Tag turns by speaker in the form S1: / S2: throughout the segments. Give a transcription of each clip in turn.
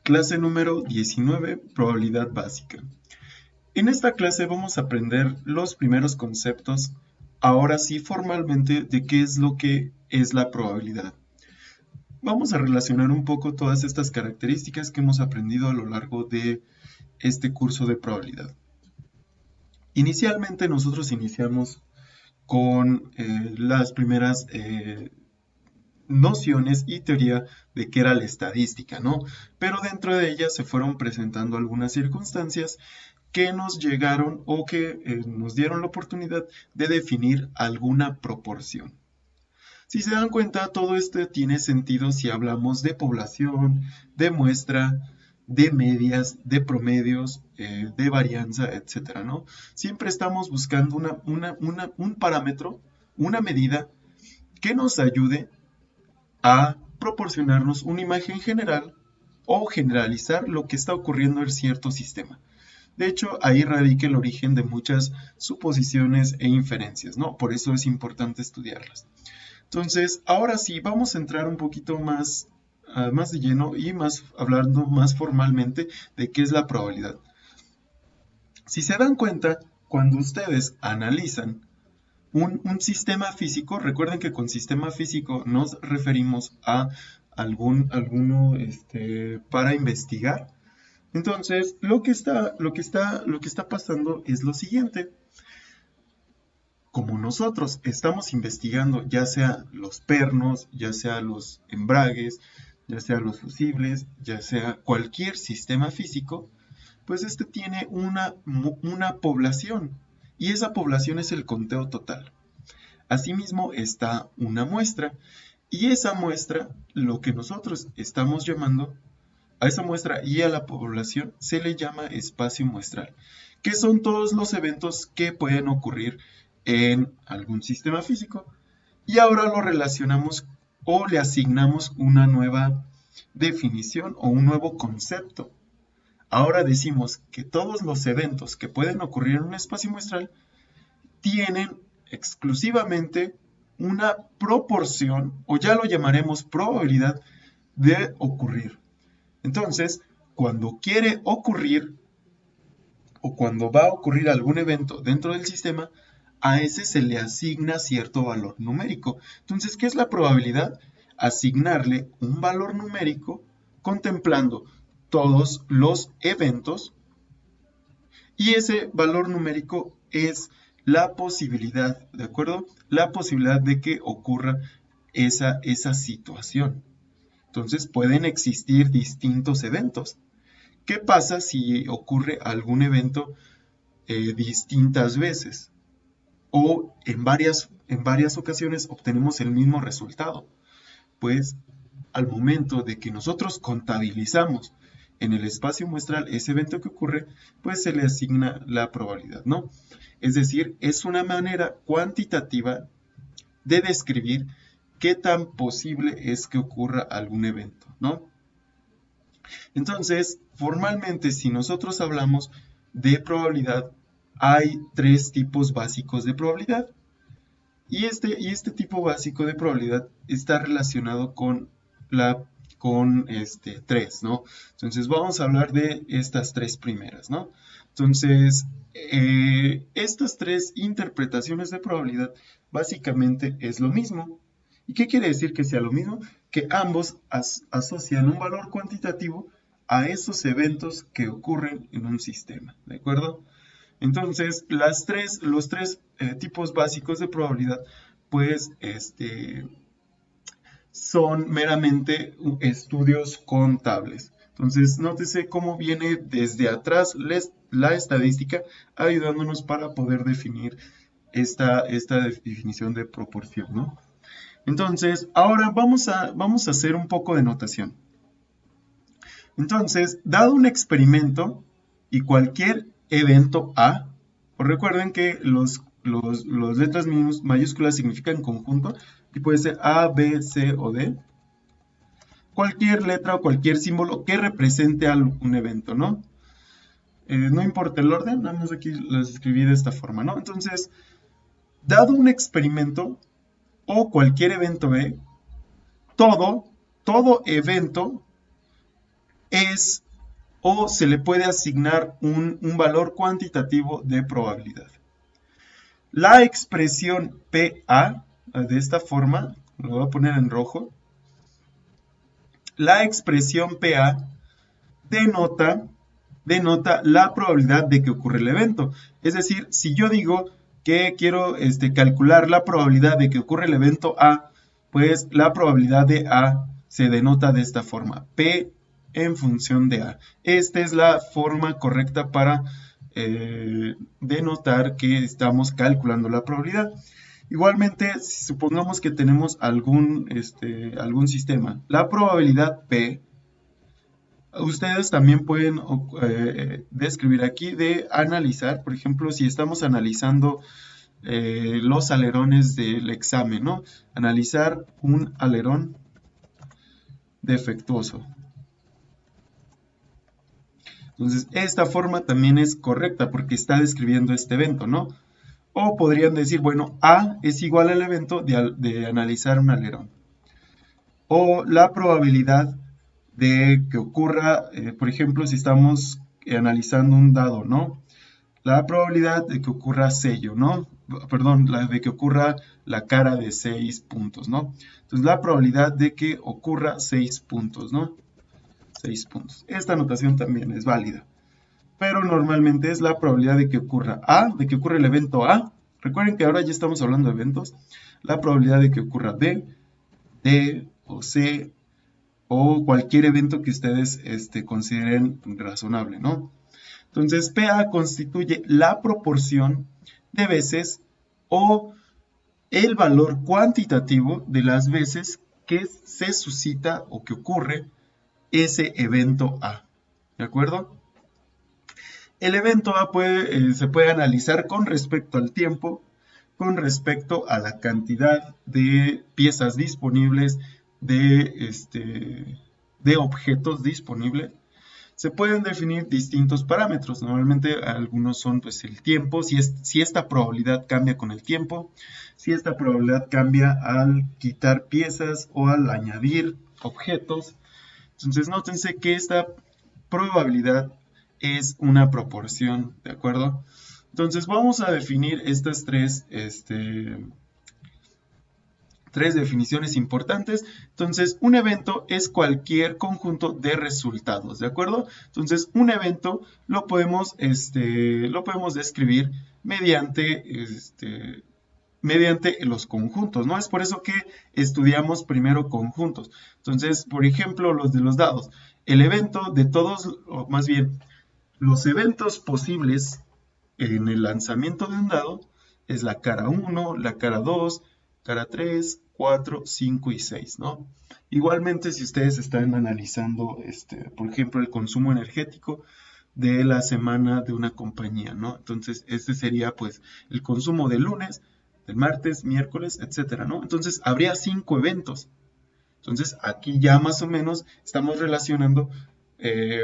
S1: Clase número 19, probabilidad básica. En esta clase vamos a aprender los primeros conceptos, ahora sí formalmente, de qué es lo que es la probabilidad. Vamos a relacionar un poco todas estas características que hemos aprendido a lo largo de este curso de probabilidad. Inicialmente nosotros iniciamos con las primeras nociones y teoría de qué era la estadística, ¿no? Pero dentro de ella se fueron presentando algunas circunstancias que nos llegaron o que nos dieron la oportunidad de definir alguna proporción. Si se dan cuenta, todo esto tiene sentido si hablamos de población, de muestra, de medias, de promedios, de varianza, etcétera, ¿no? Siempre estamos buscando un parámetro, una medida que nos ayude a proporcionarnos una imagen general o generalizar lo que está ocurriendo en cierto sistema. De hecho, ahí radica el origen de muchas suposiciones e inferencias, ¿no? Por eso es importante estudiarlas. Entonces, ahora sí, vamos a entrar un poquito más, más de lleno y más hablando más formalmente de qué es la probabilidad. Si se dan cuenta, cuando ustedes analizan un sistema físico, recuerden que con sistema físico nos referimos a alguno para investigar. Entonces, lo que está pasando es lo siguiente. Como nosotros estamos investigando ya sea los pernos, ya sea los embragues, ya sea los fusibles, ya sea cualquier sistema físico, pues este tiene una población y esa población es el conteo total. Asimismo está una muestra y esa muestra, lo que nosotros estamos llamando, a esa muestra y a la población se le llama espacio muestral, que son todos los eventos que pueden ocurrir en algún sistema físico. Y ahora lo relacionamos o le asignamos una nueva definición o un nuevo concepto. Ahora decimos que todos los eventos que pueden ocurrir en un espacio muestral tienen exclusivamente una proporción, o ya lo llamaremos probabilidad, de ocurrir. Entonces, cuando quiere ocurrir o cuando va a ocurrir algún evento dentro del sistema, a ese se le asigna cierto valor numérico. Entonces, ¿qué es la probabilidad? Asignarle un valor numérico contemplando todos los eventos y ese valor numérico es la posibilidad, ¿de acuerdo? La posibilidad de que ocurra esa situación. Entonces pueden existir distintos eventos. ¿Qué pasa si ocurre algún evento distintas veces? O en varias ocasiones obtenemos el mismo resultado. Pues al momento de que nosotros contabilizamos en el espacio muestral ese evento que ocurre, pues se le asigna la probabilidad, ¿no? Es decir, es una manera cuantitativa de describir qué tan posible es que ocurra algún evento, ¿no? Entonces, formalmente, si nosotros hablamos de probabilidad, hay tres tipos básicos de probabilidad. Y este tipo básico de probabilidad está relacionado con tres, ¿no? Entonces vamos a hablar de estas tres primeras, ¿no? Entonces, estas tres interpretaciones de probabilidad básicamente es lo mismo. ¿Y qué quiere decir que sea lo mismo? Que ambos asocian un valor cuantitativo a esos eventos que ocurren en un sistema, ¿de acuerdo? Entonces, los tres tipos básicos de probabilidad, pues, son meramente estudios contables. Entonces, nótese cómo viene desde atrás la estadística ayudándonos para poder definir esta definición de proporción, ¿no? Entonces, ahora vamos a hacer un poco de notación. Entonces, dado un experimento y cualquier evento A, pues recuerden que los letras mayúsculas significan conjunto y puede ser A, B, C o D. Cualquier letra o cualquier símbolo que represente un evento, ¿no? No importa el orden, nada más aquí las escribí de esta forma, ¿no? Entonces, dado un experimento o cualquier evento B, todo evento es o se le puede asignar un valor cuantitativo de probabilidad. La expresión PA, de esta forma, lo voy a poner en rojo, la expresión PA denota la probabilidad de que ocurra el evento. Es decir, si yo digo que quiero calcular la probabilidad de que ocurra el evento A, pues la probabilidad de A se denota de esta forma, P en función de A. Esta es la forma correcta para denotar que estamos calculando la probabilidad. Igualmente, si supongamos que tenemos algún sistema, la probabilidad P, ustedes también pueden describir aquí de analizar, por ejemplo, si estamos analizando los alerones del examen, ¿no? Analizar un alerón defectuoso. Entonces, esta forma también es correcta porque está describiendo este evento, ¿no? O podrían decir, bueno, A es igual al evento de analizar un alerón. O la probabilidad de que ocurra, por ejemplo, si estamos analizando un dado, ¿no? La probabilidad de que ocurra sello, ¿no? Perdón, de que ocurra la cara de 6 puntos, ¿no? Entonces, la probabilidad de que ocurra 6 puntos, ¿no? 6 puntos. Esta notación también es válida. Pero normalmente es la probabilidad de que ocurra A, de que ocurra el evento A. Recuerden que ahora ya estamos hablando de eventos. La probabilidad de que ocurra B, D o C o cualquier evento que ustedes consideren razonable, ¿no? Entonces, PA constituye la proporción de veces o el valor cuantitativo de las veces que se suscita o que ocurre ese evento A, ¿de acuerdo? El evento A se puede analizar con respecto al tiempo, con respecto a la cantidad de piezas disponibles, de objetos disponibles. Se pueden definir distintos parámetros. Normalmente algunos son pues el tiempo, si esta probabilidad cambia con el tiempo, si esta probabilidad cambia al quitar piezas o al añadir objetos. Entonces nótense que esta probabilidad es una proporción, ¿de acuerdo? Entonces vamos a definir estas tres definiciones importantes. Entonces, un evento es cualquier conjunto de resultados, ¿de acuerdo? Entonces, un evento lo podemos describir mediante los conjuntos, ¿no? Es por eso que estudiamos primero conjuntos. Entonces, por ejemplo, los de los dados. El evento de todos, o más bien, los eventos posibles en el lanzamiento de un dado es la cara 1, la cara 2, cara 3, 4, 5 y 6, ¿no? Igualmente, si ustedes están analizando, por ejemplo, el consumo energético de la semana de una compañía, ¿no? Entonces, este sería, pues, el consumo del lunes, del martes, miércoles, etcétera, ¿no? Entonces, habría 5 eventos. Entonces, aquí ya más o menos estamos relacionando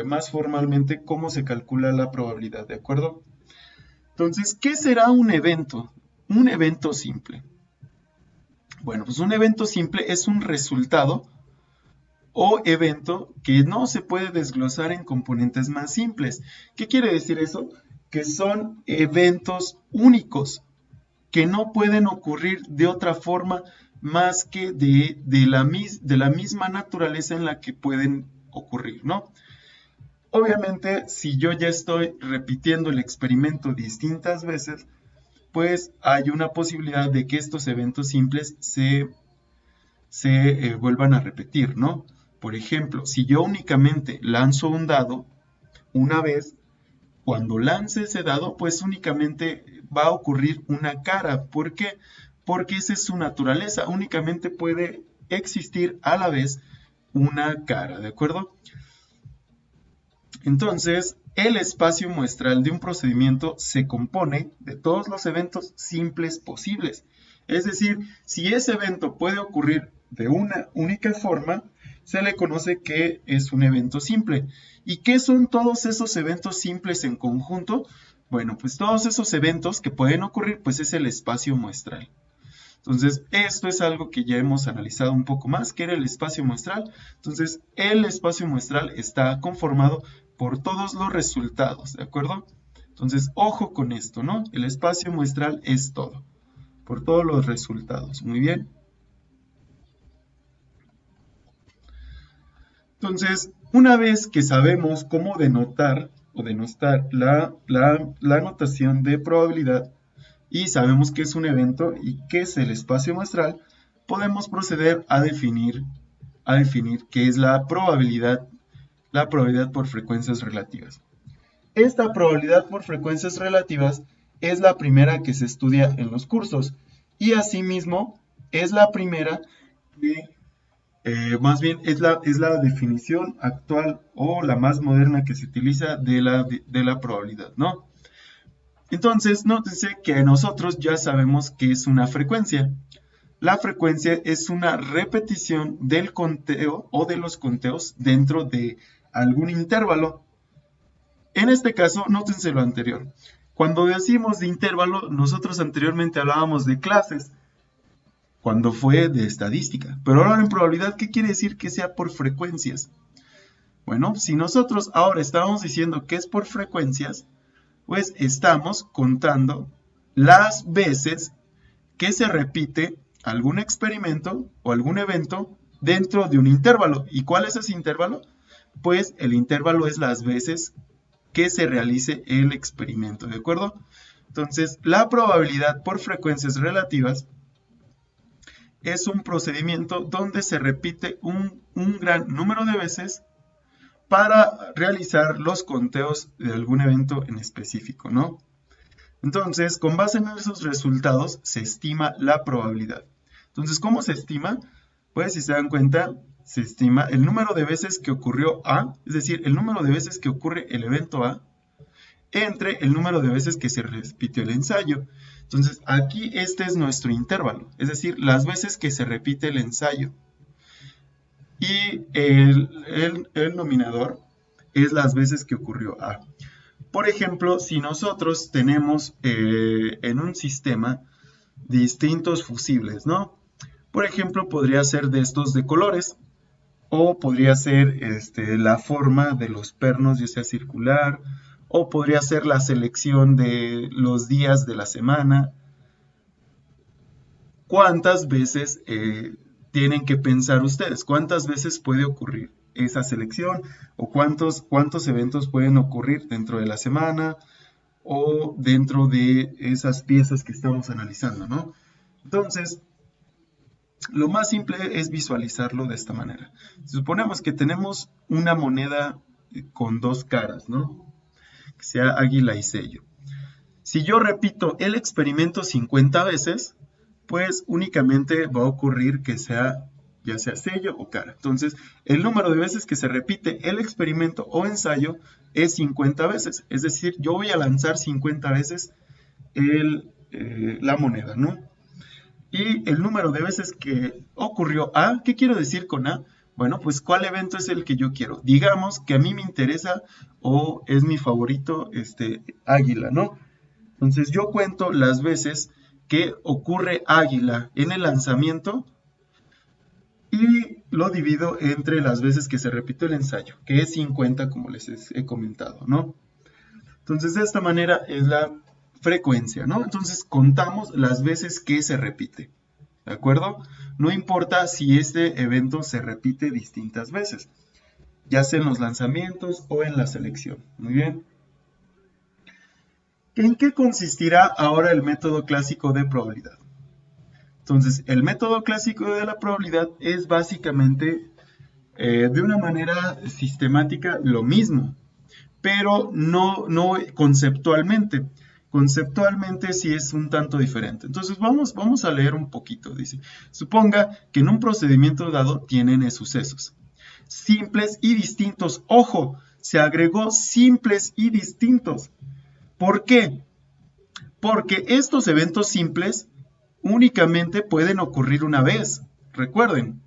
S1: más formalmente cómo se calcula la probabilidad, ¿de acuerdo? Entonces, ¿qué será un evento? Un evento simple. Bueno, pues un evento simple es un resultado o evento que no se puede desglosar en componentes más simples. ¿Qué quiere decir eso? Que son eventos únicos, que no pueden ocurrir de otra forma más que de la misma naturaleza en la que pueden ocurrir, ¿no? Obviamente, si yo ya estoy repitiendo el experimento distintas veces, pues hay una posibilidad de que estos eventos simples se vuelvan a repetir, ¿no? Por ejemplo, si yo únicamente lanzo un dado una vez, cuando lance ese dado, pues únicamente va a ocurrir una cara. ¿Por qué? Porque esa es su naturaleza. Únicamente puede existir a la vez una cara, ¿de acuerdo? Entonces, el espacio muestral de un procedimiento se compone de todos los eventos simples posibles. Es decir, si ese evento puede ocurrir de una única forma, se le conoce que es un evento simple. ¿Y qué son todos esos eventos simples en conjunto? Bueno, pues todos esos eventos que pueden ocurrir, pues es el espacio muestral. Entonces, esto es algo que ya hemos analizado un poco más, que era el espacio muestral. Entonces, el espacio muestral está conformado por todos los resultados, ¿de acuerdo? Entonces, ojo con esto, ¿no? El espacio muestral es todo, por todos los resultados. Muy bien. Entonces, una vez que sabemos cómo denotar o denostar la notación de probabilidad y sabemos qué es un evento y qué es el espacio muestral, podemos proceder a definir qué es la probabilidad por frecuencias relativas. Esta probabilidad por frecuencias relativas es la primera que se estudia en los cursos y asimismo es la primera que más bien es la definición actual o la más moderna que se utiliza de la probabilidad, ¿no? Entonces, nótense que nosotros ya sabemos qué es una frecuencia. La frecuencia es una repetición del conteo o de los conteos dentro de algún intervalo. En este caso, nótense lo anterior. Cuando decimos de intervalo, nosotros anteriormente hablábamos de clases, cuando fue de estadística. Pero ahora en probabilidad, ¿qué quiere decir que sea por frecuencias? Bueno, si nosotros ahora estamos diciendo que es por frecuencias, pues estamos contando las veces que se repite algún experimento o algún evento dentro de un intervalo. ¿Y cuál es ese intervalo? Pues el intervalo es las veces que se realice el experimento, ¿de acuerdo? Entonces, la probabilidad por frecuencias relativas es un procedimiento donde se repite un gran número de veces para realizar los conteos de algún evento en específico, ¿no? Entonces, con base en esos resultados, se estima la probabilidad. Entonces, ¿cómo se estima? Pues, si se dan cuenta, se estima el número de veces que ocurrió A, es decir, el número de veces que ocurre el evento A, entre el número de veces que se repitió el ensayo. Entonces, aquí este es nuestro intervalo, es decir, las veces que se repite el ensayo. Y el denominador es las veces que ocurrió A. Por ejemplo, si nosotros tenemos en un sistema distintos fusibles, ¿no? Por ejemplo, podría ser de estos de colores, o podría ser la forma de los pernos, ya sea circular, o podría ser la selección de los días de la semana. ¿Cuántas veces tienen que pensar ustedes? ¿Cuántas veces puede ocurrir esa selección? ¿O cuántos eventos pueden ocurrir dentro de la semana o dentro de esas piezas que estamos analizando, ¿no? Entonces, lo más simple es visualizarlo de esta manera. Suponemos que tenemos una moneda con dos caras, ¿no? Que sea águila y sello. Si yo repito el experimento 50 veces, pues únicamente va a ocurrir que sea ya sea sello o cara. Entonces, el número de veces que se repite el experimento o ensayo es 50 veces. Es decir, yo voy a lanzar 50 veces la moneda, ¿no? Y el número de veces que ocurrió A, ¿qué quiero decir con A? Bueno, pues ¿cuál evento es el que yo quiero? Digamos que a mí me interesa o es mi favorito águila, ¿no? Entonces yo cuento las veces que ocurre águila en el lanzamiento y lo divido entre las veces que se repite el ensayo, que es 50 como les he comentado, ¿no? Entonces de esta manera es la frecuencia, ¿no? Entonces contamos las veces que se repite, ¿de acuerdo? No importa si este evento se repite distintas veces, ya sea en los lanzamientos o en la selección. Muy bien. ¿En qué consistirá ahora el método clásico de probabilidad? Entonces, el método clásico de la probabilidad es básicamente, de una manera sistemática, lo mismo, pero no conceptualmente. Conceptualmente sí es un tanto diferente. Entonces vamos a leer un poquito. Dice, suponga que en un procedimiento dado tienen sucesos simples y distintos. Ojo, se agregó simples y distintos. ¿Por qué? Porque estos eventos simples únicamente pueden ocurrir una vez, recuerden,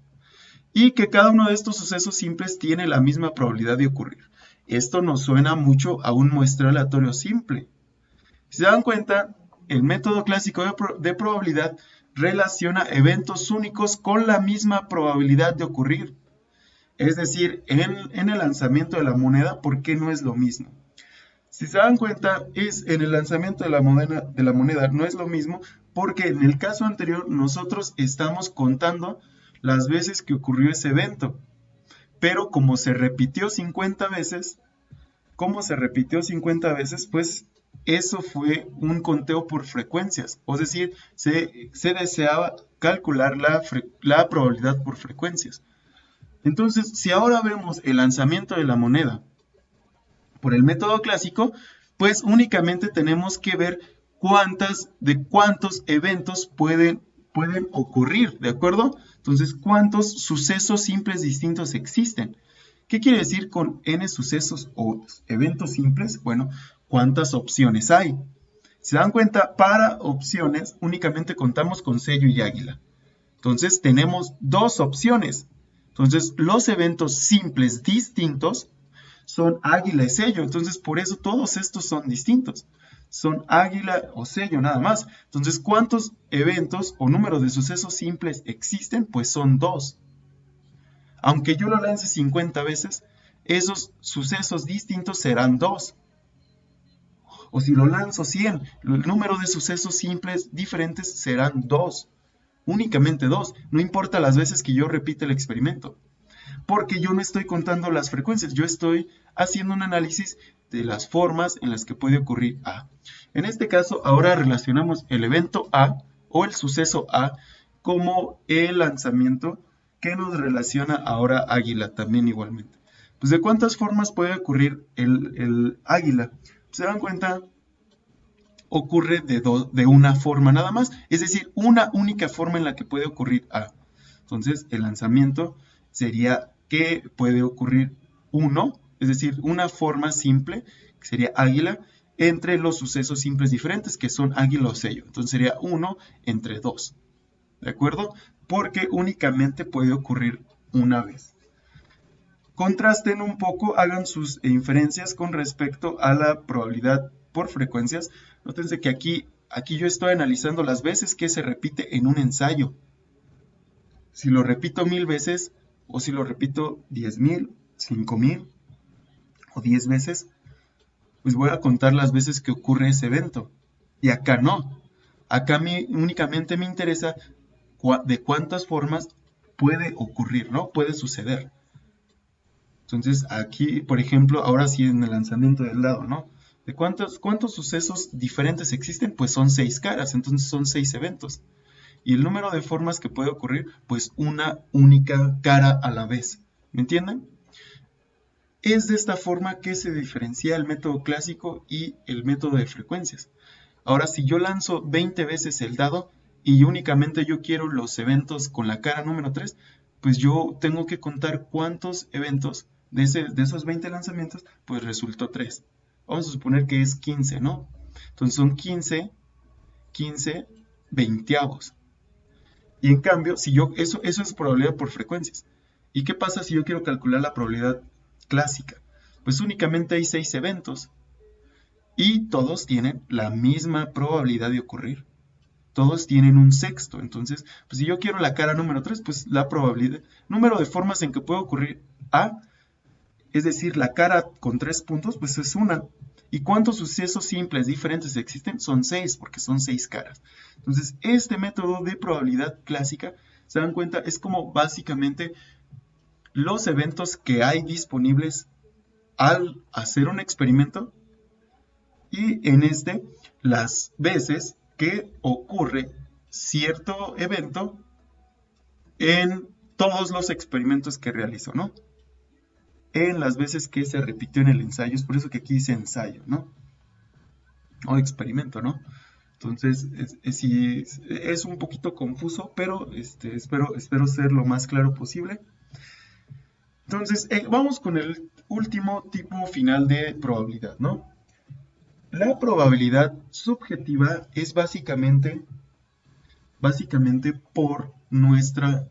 S1: y que cada uno de estos sucesos simples tiene la misma probabilidad de ocurrir. Esto nos suena mucho a un muestreo aleatorio simple. Si se dan cuenta, el método clásico de probabilidad relaciona eventos únicos con la misma probabilidad de ocurrir. Es decir, en el lanzamiento de la moneda, ¿por qué no es lo mismo? Si se dan cuenta, en el lanzamiento de la moneda no es lo mismo porque en el caso anterior nosotros estamos contando las veces que ocurrió ese evento. Pero como se repitió 50 veces, pues eso fue un conteo por frecuencias. Es decir, se deseaba calcular la probabilidad por frecuencias. Entonces, si ahora vemos el lanzamiento de la moneda por el método clásico, pues únicamente tenemos que ver cuántos eventos pueden ocurrir, ¿de acuerdo? Entonces, ¿cuántos sucesos simples distintos existen? ¿Qué quiere decir con n sucesos o eventos simples? Bueno, ¿cuántas opciones hay? Si se dan cuenta, para opciones únicamente contamos con sello y águila. Entonces, tenemos dos opciones. Entonces, los eventos simples distintos son águila y sello. Entonces, por eso todos estos son distintos. Son águila o sello nada más. Entonces, ¿cuántos eventos o número de sucesos simples existen? Pues son dos. Aunque yo lo lance 50 veces, esos sucesos distintos serán dos. O si lo lanzo 100, el número de sucesos simples diferentes serán dos. Únicamente dos. No importa las veces que yo repita el experimento. Porque yo no estoy contando las frecuencias, yo estoy haciendo un análisis de las formas en las que puede ocurrir A. En este caso, ahora relacionamos el evento A o el suceso A como el lanzamiento que nos relaciona ahora águila también igualmente. Pues ¿de cuántas formas puede ocurrir el águila? ¿Se dan cuenta? Ocurre de una forma nada más, es decir, una única forma en la que puede ocurrir A. Entonces, el lanzamiento sería que puede ocurrir uno, es decir, una forma simple, que sería águila, entre los sucesos simples diferentes, que son águila o sello. Entonces sería 1 entre 2, ¿de acuerdo? Porque únicamente puede ocurrir una vez. Contrasten un poco, hagan sus inferencias con respecto a la probabilidad por frecuencias. Nótense que aquí yo estoy analizando las veces que se repite en un ensayo. Si lo repito 1000 veces, o si lo repito 10.000, 5.000 o 10 veces, pues voy a contar las veces que ocurre ese evento. Y acá no. Acá únicamente me interesa de cuántas formas puede ocurrir, ¿no? Puede suceder. Entonces aquí, por ejemplo, ahora sí en el lanzamiento del dado, ¿no? ¿De cuántos sucesos diferentes existen? Pues son 6 caras, entonces son 6 eventos. Y el número de formas que puede ocurrir, pues una única cara a la vez. ¿Me entienden? Es de esta forma que se diferencia el método clásico y el método de frecuencias. Ahora, si yo lanzo 20 veces el dado y únicamente yo quiero los eventos con la cara número 3, pues yo tengo que contar cuántos eventos de esos 20 lanzamientos, pues resultó 3. Vamos a suponer que es 15, ¿no? Entonces son 15 veinteavos. Y en cambio, si yo, eso es probabilidad por frecuencias. ¿Y qué pasa si yo quiero calcular la probabilidad clásica? Pues únicamente hay 6 eventos. Y todos tienen la misma probabilidad de ocurrir. Todos tienen un sexto. Entonces, pues si yo quiero la cara número 3, pues la probabilidad, número de formas en que puede ocurrir A, es decir, la cara con 3 puntos, pues es una. ¿Y cuántos sucesos simples diferentes existen? Son 6, porque son 6 caras. Entonces, este método de probabilidad clásica, se dan cuenta, es como básicamente los eventos que hay disponibles al hacer un experimento y en las veces que ocurre cierto evento en todos los experimentos que realizó, ¿no? En las veces que se repitió en el ensayo, es por eso que aquí dice ensayo, ¿no? O experimento, ¿no? Entonces, es un poquito confuso, pero espero ser lo más claro posible. Entonces, vamos con el último tipo final de probabilidad, ¿no? La probabilidad subjetiva es básicamente por nuestra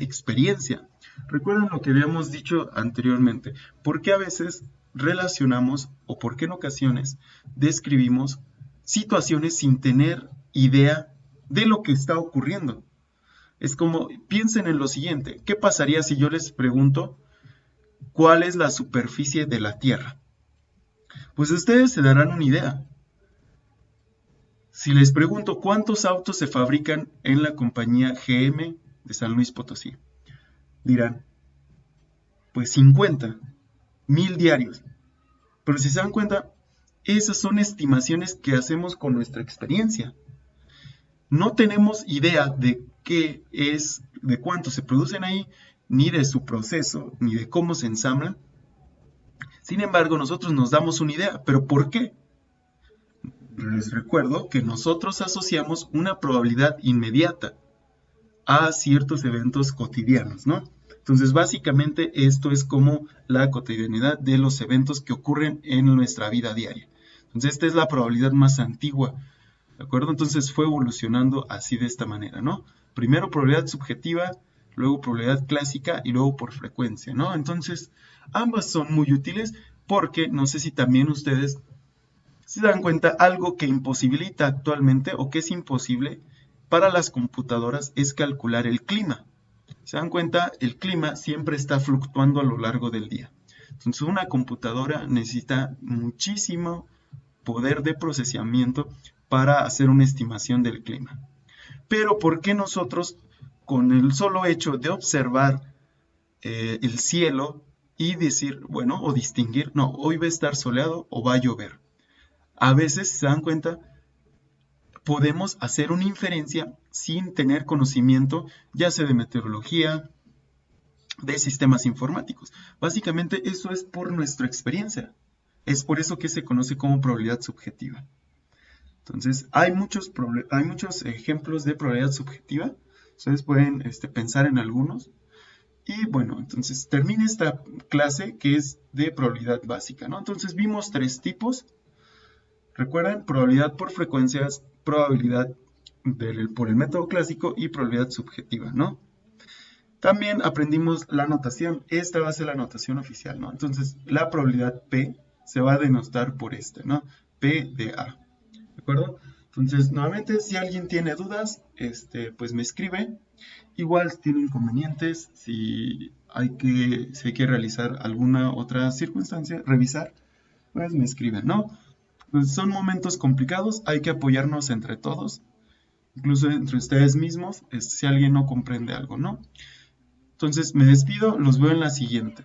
S1: experiencia. Recuerden lo que habíamos dicho anteriormente. ¿Por qué a veces relacionamos o por qué en ocasiones describimos situaciones sin tener idea de lo que está ocurriendo. Es como, piensen en lo siguiente, ¿qué pasaría si yo les pregunto cuál es la superficie de la Tierra? Pues ustedes se darán una idea. Si les pregunto cuántos autos se fabrican en la compañía GM de San Luis Potosí, dirán, pues 50, 1000 diarios. Pero si se dan cuenta, esas son estimaciones que hacemos con nuestra experiencia. No tenemos idea de qué es, de cuánto se producen ahí, ni de su proceso, ni de cómo se ensamblan. Sin embargo, nosotros nos damos una idea. ¿Pero por qué? Les recuerdo que nosotros asociamos una probabilidad inmediata a ciertos eventos cotidianos, ¿no? Entonces, básicamente, esto es como la cotidianidad de los eventos que ocurren en nuestra vida diaria. Entonces, esta es la probabilidad más antigua, ¿de acuerdo? Entonces, fue evolucionando así de esta manera, ¿no? Primero probabilidad subjetiva, luego probabilidad clásica y luego por frecuencia, ¿no? Entonces, ambas son muy útiles porque no sé si también ustedes se dan cuenta, algo que imposibilita actualmente o que es imposible para las computadoras es calcular el clima. Se dan cuenta, el clima siempre está fluctuando a lo largo del día. Entonces una computadora necesita muchísimo poder de procesamiento para hacer una estimación del clima. Pero ¿por qué nosotros, con el solo hecho de observar el cielo y decir, bueno, o distinguir, no, hoy va a estar soleado o va a llover? A veces, si se dan cuenta, podemos hacer una inferencia sin tener conocimiento, ya sea de meteorología, de sistemas informáticos. Básicamente eso es por nuestra experiencia. Es por eso que se conoce como probabilidad subjetiva. Entonces, hay muchos ejemplos de probabilidad subjetiva. Ustedes pueden pensar en algunos. Y bueno, entonces termina esta clase que es de probabilidad básica, ¿no? Entonces vimos 3 tipos. Recuerden, probabilidad por frecuencias, probabilidad por el método clásico y probabilidad subjetiva, ¿no? También aprendimos la notación. Esta va a ser la notación oficial, ¿no? Entonces, la probabilidad P se va a denotar por ¿no? P de A, ¿de acuerdo? Entonces, nuevamente, si alguien tiene dudas, pues me escribe. Igual, si tiene inconvenientes, si hay que realizar alguna otra circunstancia, revisar, pues me escriben, ¿no? Pues son momentos complicados, hay que apoyarnos entre todos, incluso entre ustedes mismos, si alguien no comprende algo, ¿no? Entonces me despido, los veo en la siguiente.